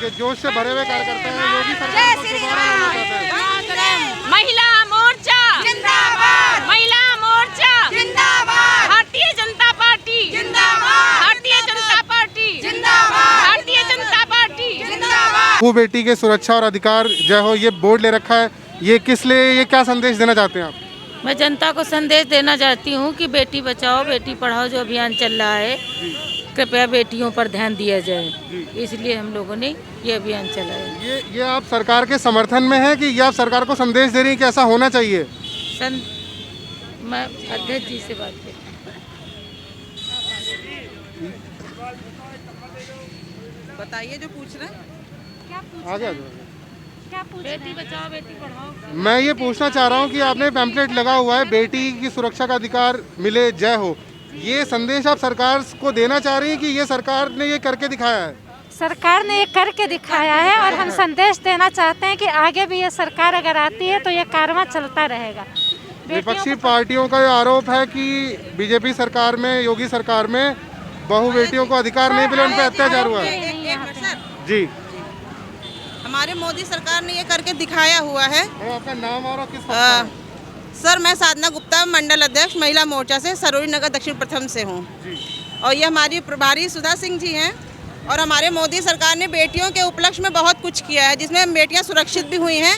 देखिए जोश से भरे हुए कार्यकर्ता हैं, योगी सरकार को दोबारा लाना चाहते हैं। महिला मोर्चा जिंदाबाद, महिला मोर्चा जिंदाबाद, भारतीय जनता पार्टी जिंदाबाद, भारतीय जनता पार्टी जिंदाबाद, भारतीय जनता पार्टी जिंदाबाद। वो बेटी के सुरक्षा और अधिकार जय हो ये बोर्ड ले रखा है, ये किस लिए, ये क्या संदेश देना चाहते हैं आप? मैं जनता को संदेश देना चाहती हूँ कि बेटी बचाओ बेटी पढ़ाओ जो अभियान चल रहा है, कृपया बेटियों पर ध्यान दिया जाए, इसलिए हम लोगों ने ये अभियान चलाया। ये आप सरकार के समर्थन में है कि ये आप सरकार को संदेश दे रही हैं कि ऐसा होना चाहिए? मैं अध्यक्ष जी से बात करूँ। बताइए जो पूछ रहे हैं। आगे आ जाओ। बेटी बचाओ बेटी पढ़ाओ। मैं ये पूछना चाह रहा हूँ कि आपने पैम्पलेट लगा हुआ है बेटी की सुरक्षा का अधिकार मिले जय हो, ये संदेश आप सरकार को देना चाह रही हैं कि ये सरकार ने ये करके दिखाया है? सरकार ने ये करके दिखाया है और हम संदेश देना चाहते हैं कि आगे भी ये सरकार अगर आती है तो ये कारवां चलता रहेगा। विपक्षी पार्टियों का ये आरोप है कि बीजेपी सरकार में, योगी सरकार में बहु बेटियों को अधिकार नहीं मिले, उन पर अत्याचार हुआ है। एक मिनट सर, जी, हमारे मोदी सरकार ने ये करके दिखाया हुआ है। आपका नाम और किस पद पर है? सर मैं साधना गुप्ता, मंडल अध्यक्ष महिला मोर्चा से सरोरी नगर दक्षिण प्रथम से हूँ, और ये हमारी प्रभारी सुधा सिंह जी हैं। और हमारे मोदी सरकार ने बेटियों के उपलक्ष्य में बहुत कुछ किया है, जिसमें बेटियां सुरक्षित भी हुई हैं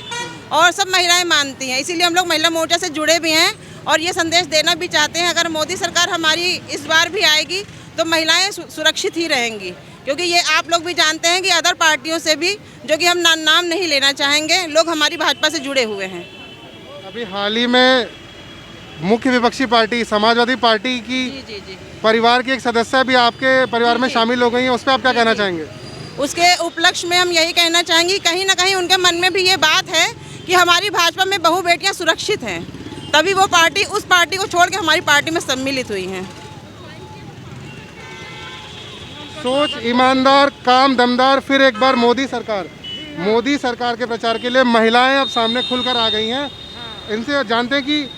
और सब महिलाएं मानती हैं। इसीलिए हम लोग महिला मोर्चा से जुड़े भी हैं और ये संदेश देना भी चाहते हैं, अगर मोदी सरकार हमारी इस बार भी आएगी तो महिलाएं सुरक्षित ही रहेंगी। क्योंकि ये आप लोग भी जानते हैं कि अदर पार्टियों से भी, जो कि हम नाम नहीं लेना चाहेंगे, लोग हमारी भाजपा से जुड़े हुए हैं। अभी हाल ही में मुख्य विपक्षी पार्टी समाजवादी पार्टी की जी परिवार की एक सदस्य भी आपके परिवार में शामिल हो गई है, उस पर आप क्या कहना चाहेंगे? उसके उपलक्ष्य में हम यही कहना चाहेंगे, कहीं ना कहीं उनके मन में भी ये बात है कि हमारी भाजपा में बहु बेटियां सुरक्षित हैं, तभी वो पार्टी उस पार्टी को छोड़ के हमारी पार्टी में सम्मिलित हुई हैं। सोच ईमानदार, काम दमदार, फिर एक बार मोदी सरकार। मोदी सरकार के प्रचार के लिए महिलाएं अब सामने खुलकर आ गई हैं। इनसे जानते हैं कि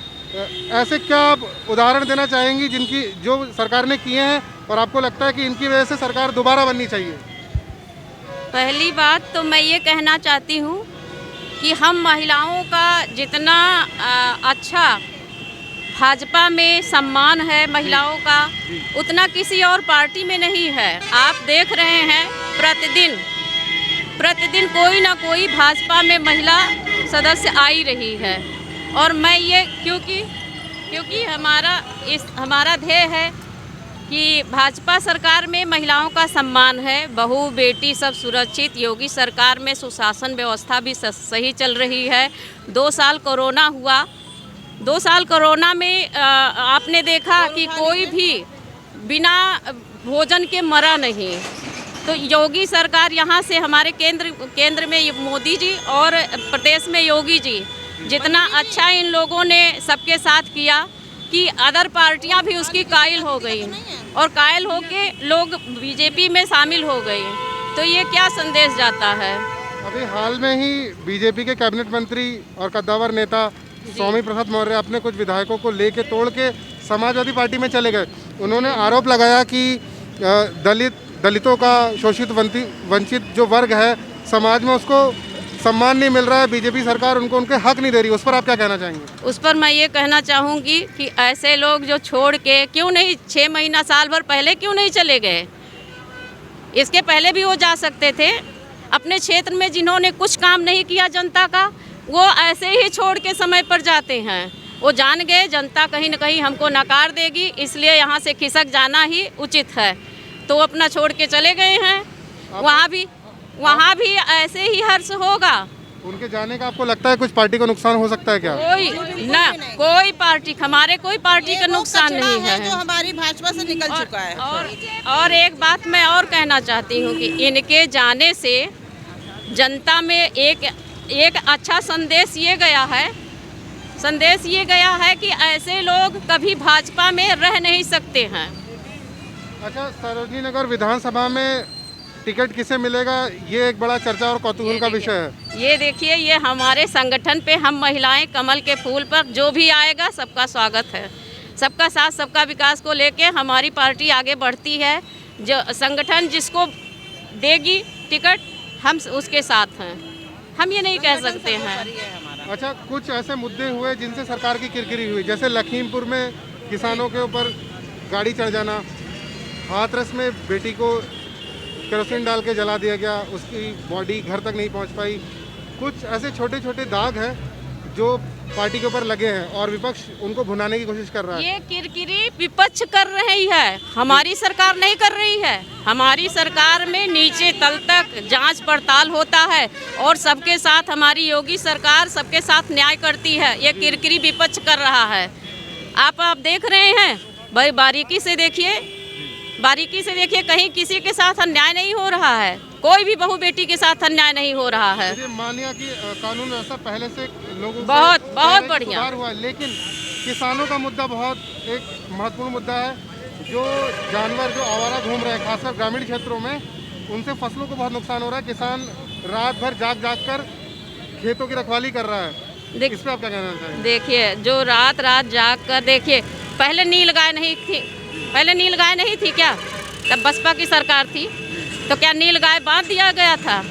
ऐसे क्या आप उदाहरण देना चाहेंगी जिनकी जो सरकार ने किए हैं और आपको लगता है कि इनकी वजह से सरकार दोबारा बननी चाहिए? पहली बात तो मैं ये कहना चाहती हूँ कि हम महिलाओं का जितना अच्छा भाजपा में सम्मान है महिलाओं का, उतना किसी और पार्टी में नहीं है। आप देख रहे हैं प्रतिदिन कोई ना कोई भाजपा में महिला सदस्य आ ही रही है। और मैं ये क्योंकि हमारा ध्येय है कि भाजपा सरकार में महिलाओं का सम्मान है, बहू बेटी सब सुरक्षित। योगी सरकार में सुशासन व्यवस्था भी सही चल रही है। 2 साल कोरोना हुआ, 2 साल कोरोना में आपने देखा कि कोई भी बिना भोजन के मरा नहीं। तो योगी सरकार यहाँ से हमारे केंद्र में मोदी जी और प्रदेश में योगी जी, जितना अच्छा इन लोगों ने सबके साथ किया कि अदर पार्टियां भी उसकी कायल हो गई और कायल होके लोग बीजेपी में शामिल हो गए। तो ये क्या संदेश जाता है? अभी हाल में ही बीजेपी के कैबिनेट मंत्री और कद्दावर नेता स्वामी प्रसाद मौर्य अपने कुछ विधायकों को लेके तोड़ के समाजवादी पार्टी में चले गए। उन्होंने आरोप लगाया कि दलितों का शोषित वंचित जो वर्ग है समाज में, उसको सम्मान नहीं मिल रहा है, बीजेपी सरकार उनको उनके हक नहीं दे रही। उस पर आप क्या कहना चाहेंगे? उस पर मैं ये कहना चाहूँगी कि ऐसे लोग जो छोड़ के क्यों नहीं 6 महीना साल भर पहले क्यों नहीं चले गए? इसके पहले भी वो जा सकते थे। अपने क्षेत्र में जिन्होंने कुछ काम नहीं किया जनता का, वो ऐसे ही छोड़ के समय पर जाते हैं। वो जान गए जनता कहीं न कहीं हमको नकार देगी, इसलिए यहाँ से खिसक जाना ही उचित है, तो अपना छोड़ के चले गए हैं। वहाँ भी ऐसे ही हर्ष होगा। उनके जाने का आपको लगता है कुछ पार्टी को नुकसान हो सकता है क्या? कोई पार्टी, हमारे कोई पार्टी का नुकसान नहीं है जो हमारी भाजपा से निकल चुका है। और एक बात मैं और कहना चाहती हूँ कि इनके जाने से जनता में एक अच्छा संदेश ये गया है कि ऐसे लोग कभी भाजपा में रह नहीं सकते हैं। अच्छा, सरोजनी नगर विधानसभा में टिकट किसे मिलेगा, ये एक बड़ा चर्चा और कौतूहल का विषय है। ये देखिए, ये हमारे संगठन पे हम महिलाएं कमल के फूल पर, जो भी आएगा सबका स्वागत है। सबका साथ सबका विकास को लेके हमारी पार्टी आगे बढ़ती है। जो संगठन जिसको देगी टिकट, हम उसके साथ हैं, हम ये नहीं कह सकते हैं। अच्छा, कुछ ऐसे मुद्दे हुए जिनसे सरकार की किरकिरी हुई, जैसे लखीमपुर में किसानों के ऊपर गाड़ी चढ़ जाना, हाथरस में बेटी को केरोसिन डाल के जला दिया गया, उसकी बॉडी घर तक नहीं पहुंच पाई। कुछ ऐसे छोटे छोटे दाग हैं जो पार्टी के ऊपर लगे हैं और विपक्ष उनको भुनाने की कोशिश कर रहा है। ये किरकिरी विपक्ष कर रही है, हमारी सरकार नहीं कर रही है। हमारी सरकार में नीचे तल तक जांच पड़ताल होता है और सबके साथ हमारी योगी सरकार सबके साथ न्याय करती है। ये किरकिरी विपक्ष कर रहा है। आप देख रहे हैं भाई, बारीकी से देखिए, बारीकी से देखिए, कहीं किसी के साथ अन्याय नहीं हो रहा है, कोई भी बहू बेटी के साथ अन्याय नहीं हो रहा है। मानिए कि कानून व्यवस्था पहले से लोगों से बहुत बढ़िया सुधार हुआ है, लेकिन किसानों का मुद्दा बहुत एक महत्वपूर्ण मुद्दा है। जो जानवर जो आवारा घूम रहे हैं, खासकर ग्रामीण क्षेत्रों में, उनसे फसलों को बहुत नुकसान हो रहा है। किसान रात भर जाग कर खेतों की रखवाली कर रहा है। इस पे आप क्या कहना चाहेंगे? देखिए, जो रात जाग कर, देखिए पहले नील गाय नहीं थी, पहले नील गाय नहीं थी क्या? तब बसपा की सरकार थी, तो क्या नील गाय बांध दिया गया था?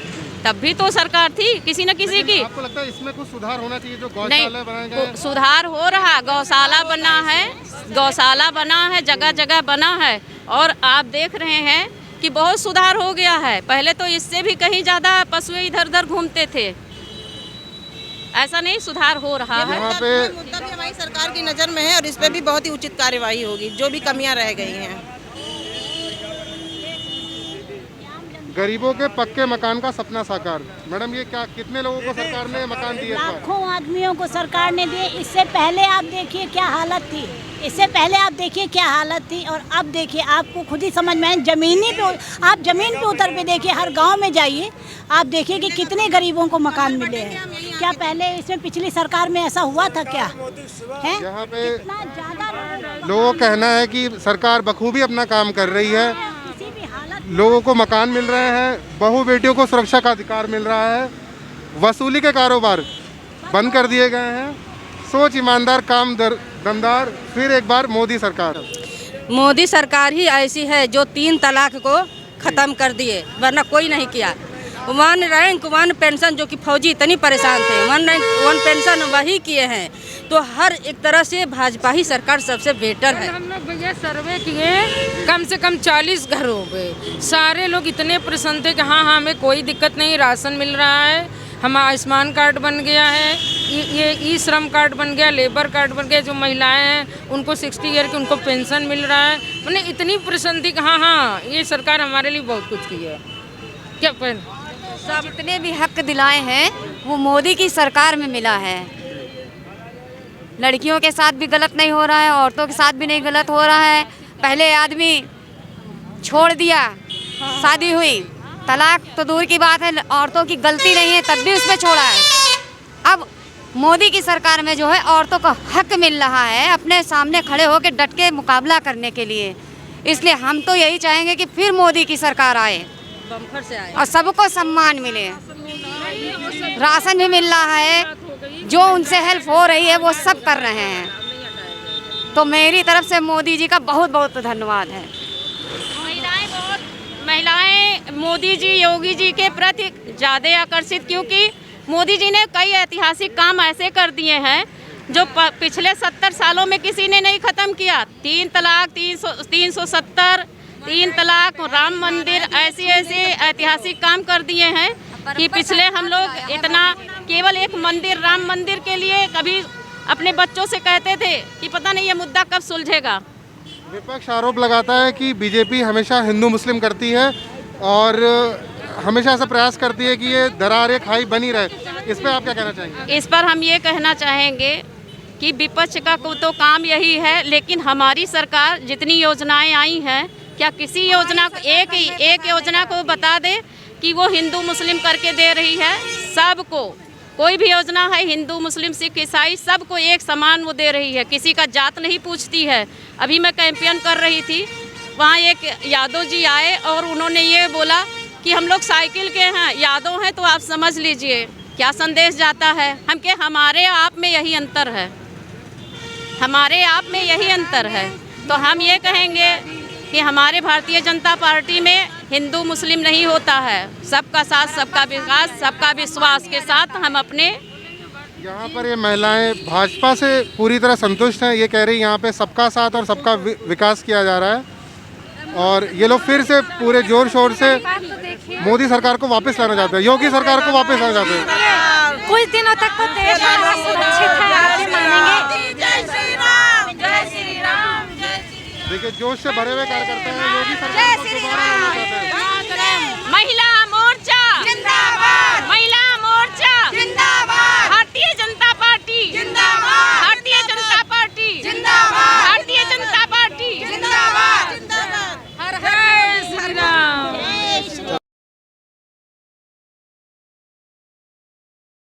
तब भी तो सरकार थी किसी न किसी की। आपको लगता है इसमें कुछ सुधार होना चाहिए? जो गौशाला बनाए गए, सुधार हो रहा, गौशाला बना है, गौशाला बना है, जगह जगह बना है, और आप देख रहे हैं कि बहुत सुधार हो गया है। पहले तो इससे भी कहीं ज़्यादा पशु इधर उधर घूमते थे, ऐसा नहीं, सुधार हो रहा है। मुद्दा भी हमारी सरकार की नज़र में है और इस पे भी बहुत ही उचित कार्यवाही होगी, जो भी कमियां रह गई हैं। गरीबों के पक्के मकान का सपना साकार। मैडम, ये क्या, कितने लोगों को सरकार ने मकान दिए? लाखों आदमियों को सरकार ने दिए। इससे पहले आप देखिए क्या हालत थी, इससे पहले आप देखिए क्या हालत थी, और अब देखिए, आपको खुद ही समझ में आए। जमीनी पे आप जमीन पे उतर पे देखिए, हर गांव में जाइए, आप देखिए कि कितने गरीबों को मकान मिले हैं। क्या पहले इसमें पिछली सरकार में ऐसा हुआ था क्या? है यहाँ पे इतना ज़्यादा लोगों का कहना है कि सरकार बखूबी अपना काम कर रही है। किसी भी हालत लोगों को मकान मिल रहे हैं, बहू बेटियों को सुरक्षा का अधिकार मिल रहा है, वसूली के कारोबार बंद कर दिए गए हैं। सोच ईमानदार, काम दमदार। फिर एक बार मोदी सरकार। मोदी सरकार ही ऐसी है जो 3 तलाक को ख़त्म कर दिए, वरना कोई नहीं किया। 1 रैंक 1 पेंशन, जो कि फौजी इतनी परेशान थे, 1 रैंक 1 पेंशन वही किए हैं। तो हर एक तरह से भाजपा ही सरकार सबसे बेटर है। हम लोग भैया सर्वे किए, कम से कम 40 घर हो गए। सारे लोग इतने प्रसन्न थे कि हाँ हमें कोई दिक्कत नहीं, राशन मिल रहा है, हम आयुष्मान कार्ड बन गया है, ये ई श्रम कार्ड बन गया, लेबर कार्ड बन गया। जो महिलाएं हैं उनको 60 ईयर की उनको पेंशन मिल रहा है। मैंने इतनी प्रसन्न थी कि हाँ ये सरकार हमारे लिए बहुत कुछ की है। क्या जितने भी हक दिलाए हैं वो मोदी की सरकार में मिला है। लड़कियों के साथ भी गलत नहीं हो रहा है, औरतों के साथ भी नहीं गलत हो रहा है। पहले आदमी छोड़ दिया, शादी हुई, तलाक तो दूर की बात है, औरतों की गलती नहीं है तब भी उसमें छोड़ा है। अब मोदी की सरकार में जो है औरतों को हक मिल रहा है अपने सामने खड़े होकर डट के मुकाबला करने के लिए। इसलिए हम तो यही चाहेंगे कि फिर मोदी की सरकार आए और सबको सम्मान मिले। राशन भी मिल रहा है, जो उनसे हेल्प हो रही है वो सब कर रहे हैं। तो मेरी तरफ से मोदी जी का बहुत बहुत धन्यवाद है। महिलाएं मोदी जी, योगी जी के प्रति ज़्यादा आकर्षित, क्योंकि मोदी जी ने कई ऐतिहासिक काम ऐसे कर दिए हैं जो पिछले 70 सालों में किसी ने नहीं ख़त्म किया। 3 तलाक, 370, 3 तलाक, राम मंदिर, ऐसे ऐतिहासिक काम कर दिए हैं कि पिछले हम लोग इतना केवल एक मंदिर, राम मंदिर के लिए कभी अपने बच्चों से कहते थे कि पता नहीं ये मुद्दा कब सुलझेगा। विपक्ष आरोप लगाता है कि बीजेपी हमेशा हिंदू मुस्लिम करती है और हमेशा ऐसा प्रयास करती है कि ये दरार एक खाई बनी रहे। इस पर आप क्या कहना चाहेंगे? इस पर हम ये कहना चाहेंगे कि विपक्ष का तो काम यही है, लेकिन हमारी सरकार जितनी योजनाएं आई हैं, क्या किसी योजना को एक योजना को बता दे कि वो हिंदू मुस्लिम करके दे रही है? सबको, कोई भी योजना है, हिंदू मुस्लिम सिख ईसाई सबको एक समान वो दे रही है, किसी का जात नहीं पूछती है। अभी मैं कैंपेन कर रही थी, वहाँ एक यादव जी आए और उन्होंने ये बोला कि हम लोग साइकिल के हैं, यादव हैं, तो आप समझ लीजिए क्या संदेश जाता है। हम के हमारे आप में यही अंतर है, हमारे आप में यही अंतर है। तो हम ये कहेंगे कि हमारे भारतीय जनता पार्टी में हिंदू मुस्लिम नहीं होता है, सबका साथ, सबका विकास, सबका विश्वास के साथ हम अपने। यहाँ पर ये महिलाएं भाजपा से पूरी तरह संतुष्ट हैं। ये कह रही यहाँ पे सबका साथ और सबका विकास किया जा रहा है और ये लोग फिर से पूरे जोर शोर से मोदी सरकार को वापस लाना चाहते हैं, योगी सरकार को वापस लाना चाहते हैं। कुछ दिनों तक तो देश हमारा सुरक्षित है, आगे मानेंगे। देखिए जोश से भरे हुए कार्यकर्ता हैं, योगी सरकार को दोबारा लाना चाहते हैं। महिला